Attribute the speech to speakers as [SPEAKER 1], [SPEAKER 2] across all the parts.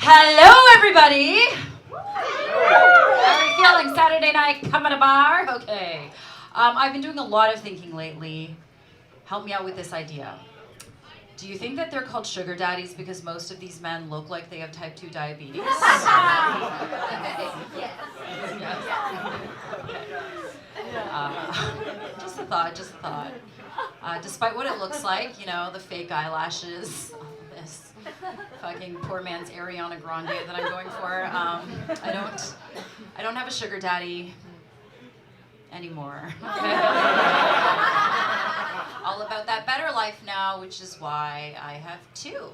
[SPEAKER 1] Hello, everybody. How are you feeling? Saturday night, come at a bar? Okay. I've been doing a lot of thinking lately. Help me out with this idea. Do you think that they're called sugar daddies because most of these men look like they have type 2 diabetes? Yes. Just a thought, just a thought. Despite what it looks like, you know, the fake eyelashes, all this fucking poor man's Ariana Grande that I'm going for. I don't have a sugar daddy anymore. All about that better life now, which is why I have two.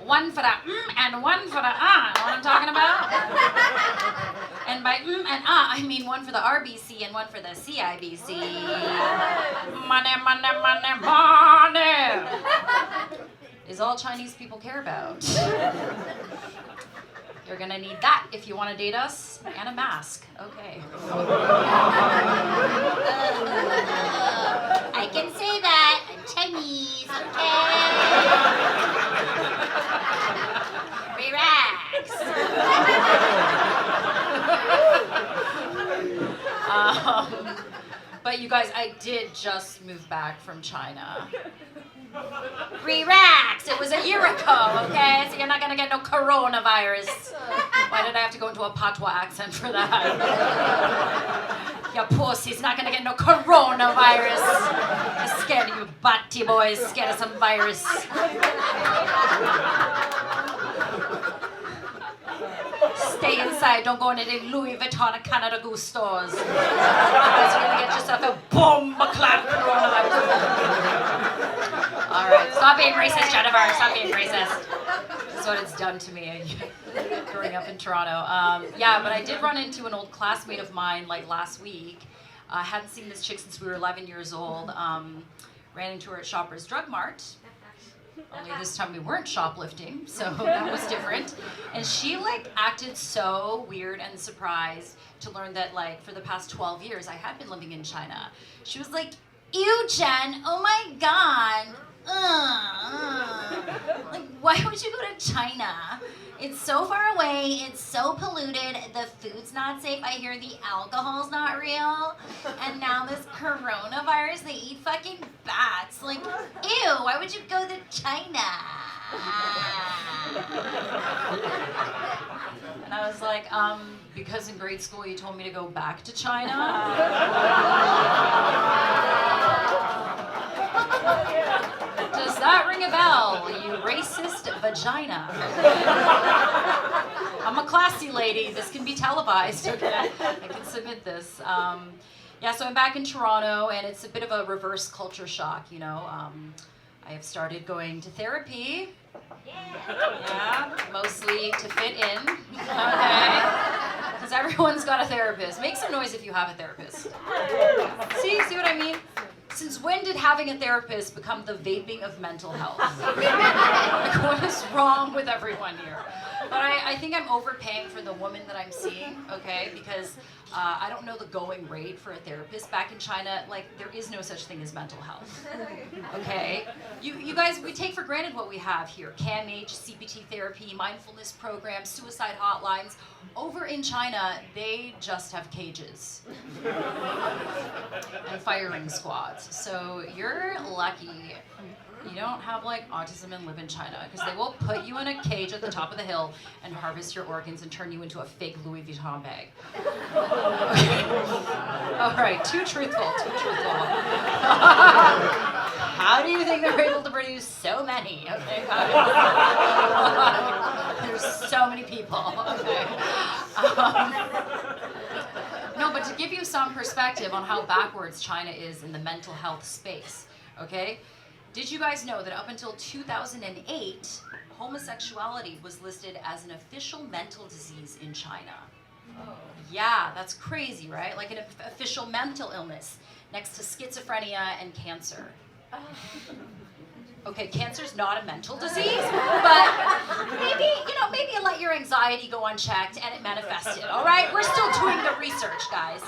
[SPEAKER 1] One for the and one for the know what I'm talking about? And by and I mean one for the RBC and one for the CIBC. Money, money, money, money is all Chinese people care about. You're gonna need that if you want to date us, and a mask. Okay.
[SPEAKER 2] I can say that. I'm Chinese, okay? Relax.
[SPEAKER 1] But you guys, I did just move back from China.
[SPEAKER 2] Relax. It was a year ago, okay? So you're not gonna get no coronavirus.
[SPEAKER 1] Why did I have to go into a patois accent for that? Your pussy's not gonna get no coronavirus. I'm scared of you batty boys, scared of some virus. Stay inside, don't go into the Louis Vuitton or Canada Goose stores. Because you're gonna get yourself a bomb-clad coronavirus. Alright, stop being racist, Jennifer, stop being racist. This is what it's done to me growing up in Toronto. Yeah, but I did run into an old classmate of mine like last week. I hadn't seen this chick since we were 11 years old. Ran into her at Shoppers Drug Mart. Only this time we weren't shoplifting, so that was different. And she like acted so weird and surprised to learn that like for the past 12 years I had been living in China. She was like, "Ew, Jen, oh my God. Like, why would you go to China? It's so far away, it's so polluted, the food's not safe, I hear the alcohol's not real, and now this coronavirus, they eat fucking bats. Like, ew, why would you go to China?" And I was like, because in grade school you told me to go back to China. Does that ring a bell, you racist vagina? I'm a classy lady. This can be televised. Okay, I can submit this. Yeah, so I'm back in Toronto, and it's a bit of a reverse culture shock, you know. I have started going to therapy. Yeah, mostly to fit in. Okay, because everyone's got a therapist. Make some noise if you have a therapist. See what I mean? Since when did having a therapist become the vaping of mental health? Like, what is wrong with everyone here? But I think I'm overpaying for the woman that I'm seeing, okay? Because I don't know the going rate for a therapist. Back in China, like, there is no such thing as mental health, okay? You guys, we take for granted what we have here. CAMH, CBT therapy, mindfulness programs, suicide hotlines. Over in China, they just have cages and firing squads. So you're lucky you don't have like autism and live in China, because they will put you in a cage at the top of the hill and harvest your organs and turn you into a fake Louis Vuitton bag. All right, too truthful. How do you think they're able to produce so many? Okay, there's so many people. Okay. No, but to give you some perspective on how backwards China is in the mental health space, okay? Did you guys know that up until 2008, homosexuality was listed as an official mental disease in China? Oh. Yeah, that's crazy, right? Like an official mental illness next to schizophrenia and cancer. Okay, cancer's not a mental disease, but maybe you let your anxiety go unchecked and it manifested, all right? We're still doing the research, guys.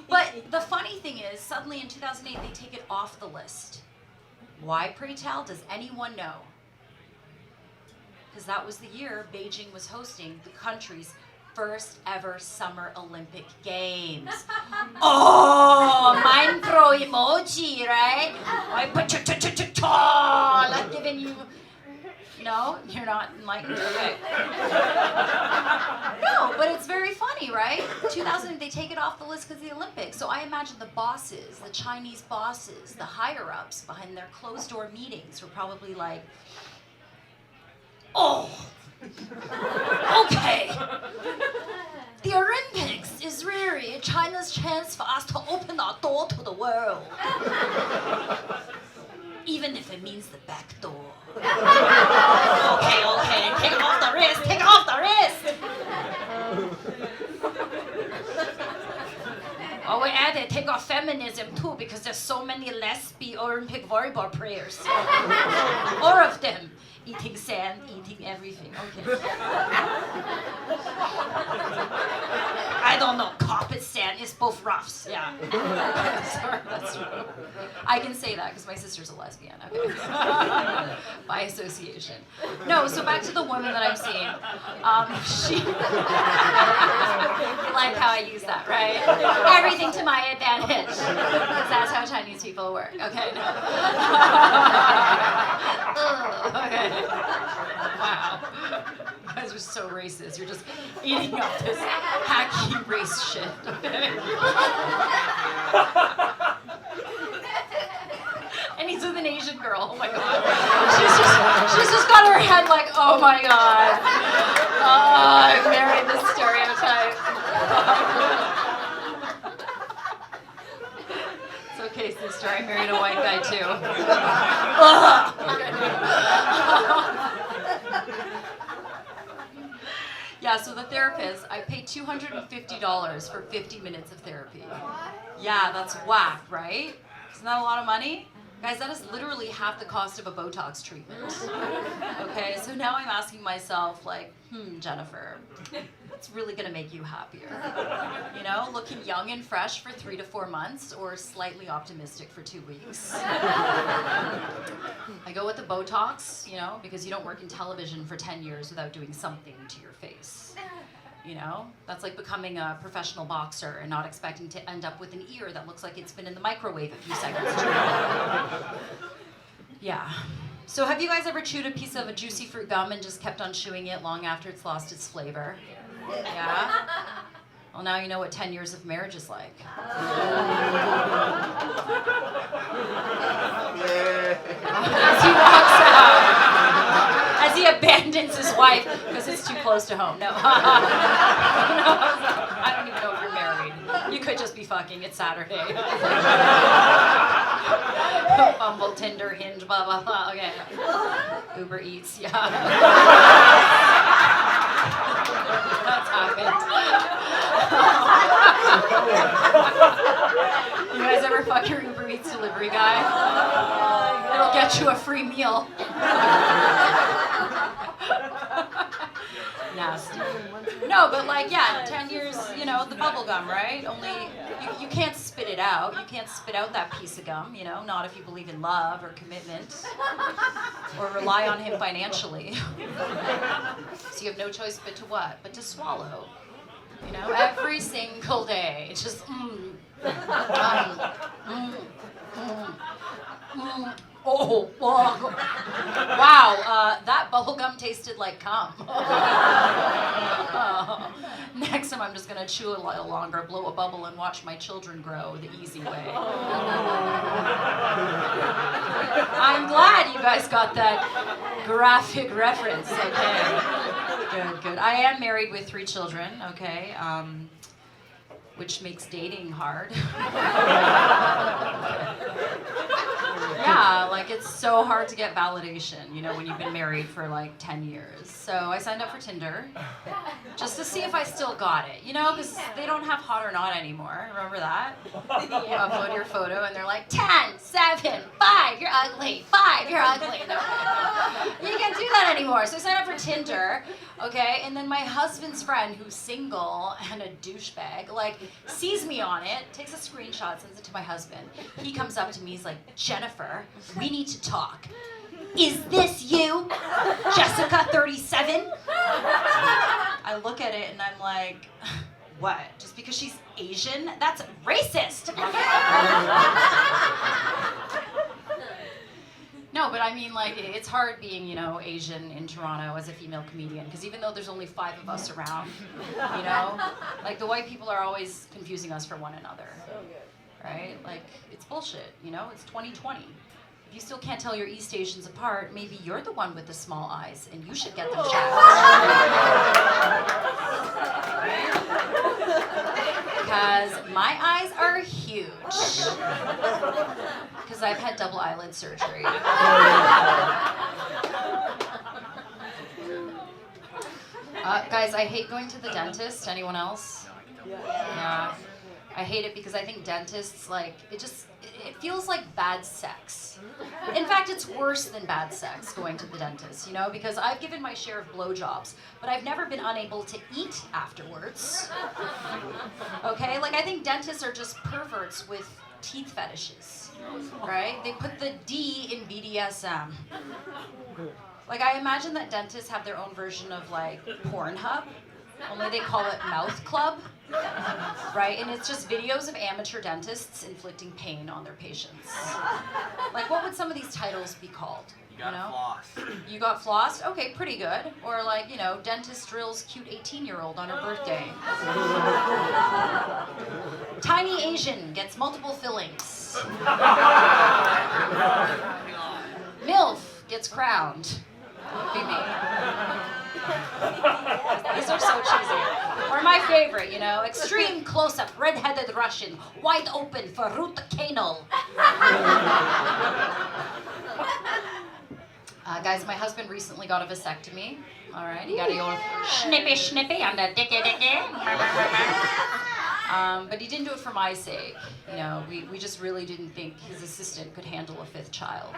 [SPEAKER 1] But the funny thing is, suddenly in 2008, they take it off the list. Why, pray tell, does anyone know? because that was the year Beijing was hosting the country's first ever Summer Olympic Games. Oh, mind throw emoji, right? I put like giving you. No, you're not enlightened. Okay. No, but it's very funny, right? 2000, they take it off the list because of the Olympics. So I imagine the bosses, the Chinese bosses, the higher ups behind their closed door meetings were probably like, oh, okay. The Olympics is really China's chance for us to open our door to the world. Even if it means the back door. Okay, take off the wrist, take off the wrist! Oh, we added, take off feminism too, because there's so many lesbian Olympic volleyball players. All of them eating sand, eating everything. Okay. I don't know, carpet sand is both roughs, yeah. Sorry, that's true. I can say that because my sister's a lesbian, okay. By association. No, so back to the woman that I'm seeing. She, you like how I use that, right? Everything to my advantage. Because that's how Chinese people work, okay. Okay. Wow. You guys are so racist. You're just eating up this hacky race shit. Okay? And he's with an Asian girl. Oh my god. She's just got her head like, oh my god. Oh, I married this stereotype. It's okay, sister. I married a white guy too. Yeah, so the therapist, I paid $250 for 50 minutes of therapy. Yeah, that's whack, right? Isn't that a lot of money? Guys, that is literally half the cost of a Botox treatment. Okay, so now I'm asking myself, like, Jennifer, what's really gonna make you happier? You know, looking young and fresh for 3 to 4 months, or slightly optimistic for 2 weeks? I go with the Botox, you know, because you don't work in television for 10 years without doing something to your face. You know, that's like becoming a professional boxer and not expecting to end up with an ear that looks like it's been in the microwave a few seconds. Yeah. So have you guys ever chewed a piece of a juicy fruit gum and just kept on chewing it long after it's lost its flavor? Yeah? Well, now you know what 10 years of marriage is like. As he walks out, as he abandons his wife because it's too close to home. No. No, I don't even know if you're married. You could just be fucking. It's Saturday. Bumble, Tinder, Hinge, blah, blah, blah. Okay. Uber Eats, yeah. That's happened. You guys ever fuck your Uber Eats delivery guy? It'll get you a free meal. Nasty. No, but like, yeah, 10 years, you know, the bubble gum, right? Only, you can't spit it out. You can't spit out that piece of gum, you know, not if you believe in love or commitment or rely on him financially. So you have no choice but to what? But to swallow. You know, every single day. It's just, Oh, wow, that bubblegum tasted like cum. Next time I'm just gonna chew a little longer, blow a bubble, and watch my children grow the easy way. I'm glad you guys got that graphic reference, okay. Good. I am married with 3 children, okay, which makes dating hard. Yeah, like it's so hard to get validation, you know, when you've been married for like 10 years. So I signed up for Tinder just to see if I still got it, you know, because they don't have hot or not anymore. Remember that? You upload your photo and they're like, 10, 7, 5, you're ugly, 5, you're ugly. No. You can't do that anymore. So I signed up for Tinder, okay, and then my husband's friend, who's single and a douchebag, like sees me on it, takes a screenshot, sends it to my husband. He comes up to me, he's like, Jennifer, we need to talk. Is this you? Jessica, 37? I'm like, what? Just because she's Asian? That's racist! No, but I mean, like, it's hard being, you know, Asian in Toronto as a female comedian, because even though there's only 5 of us around, you know, like, the white people are always confusing us for one another, right? Like, it's bullshit, you know? It's 2020. If you still can't tell your East Asians apart, maybe you're the one with the small eyes, and you should get them checked. Because my eyes are huge. Because I've had double eyelid surgery. Guys, I hate going to the dentist. Anyone else? Yeah. I hate it because I think dentists, like, it feels like bad sex. In fact, it's worse than bad sex going to the dentist, you know, because I've given my share of blowjobs, but I've never been unable to eat afterwards. Okay? Like, I think dentists are just perverts with teeth fetishes, right? They put the D in BDSM. Like, I imagine that dentists have their own version of, like, Pornhub, only they call it Mouth Club, right? And it's just videos of amateur dentists inflicting pain on their patients. Like, what would some of these titles be called?
[SPEAKER 3] You got flossed.
[SPEAKER 1] You got flossed? Okay, pretty good. Or like, you know, dentist drills cute 18-year-old on her birthday. Tiny Asian gets multiple fillings. MILF gets crowned. Would be me. These are so cheesy. Or my favorite, you know, extreme close-up, red-headed Russian, wide open for root canal. Guys, my husband recently got a vasectomy. All right, he got a old snippy and a dicky. But he didn't do it for my sake. You know, we just really didn't think his assistant could handle a 5th child.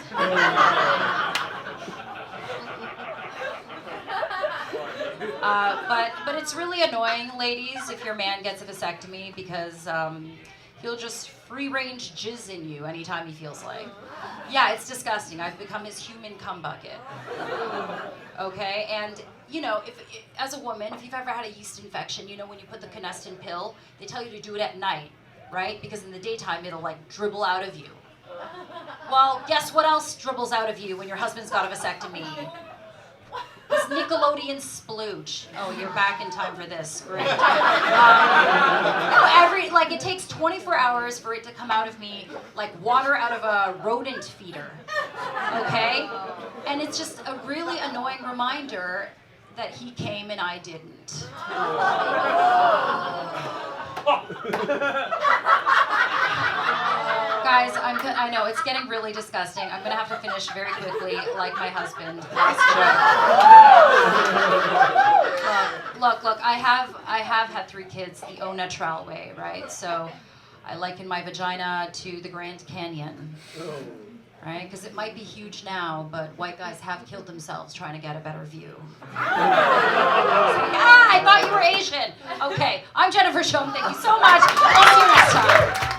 [SPEAKER 1] But it's really annoying, ladies, if your man gets a vasectomy because he'll just free-range jizz in you anytime he feels like. Yeah, it's disgusting. I've become his human cum bucket. Okay, and you know, if as a woman, if you've ever had a yeast infection, you know when you put the Canesten pill, they tell you to do it at night, right? Because in the daytime it'll like dribble out of you. Well, guess what else dribbles out of you when your husband's got a vasectomy? This Nickelodeon splooge. Oh, you're back in time for this. Great. No, it takes 24 hours for it to come out of me like water out of a rodent feeder. Okay? And it's just a really annoying reminder that he came and I didn't. Guys, I know, it's getting really disgusting. I'm gonna have to finish very quickly, like my husband. Last joke. Look, I have had 3 kids the au naturel way, right? So I liken my vagina to the Grand Canyon, right? Because it might be huge now, but white guys have killed themselves trying to get a better view. I thought you were Asian. Okay, I'm Jennifer Shum. Thank you so much. I'll see you next time.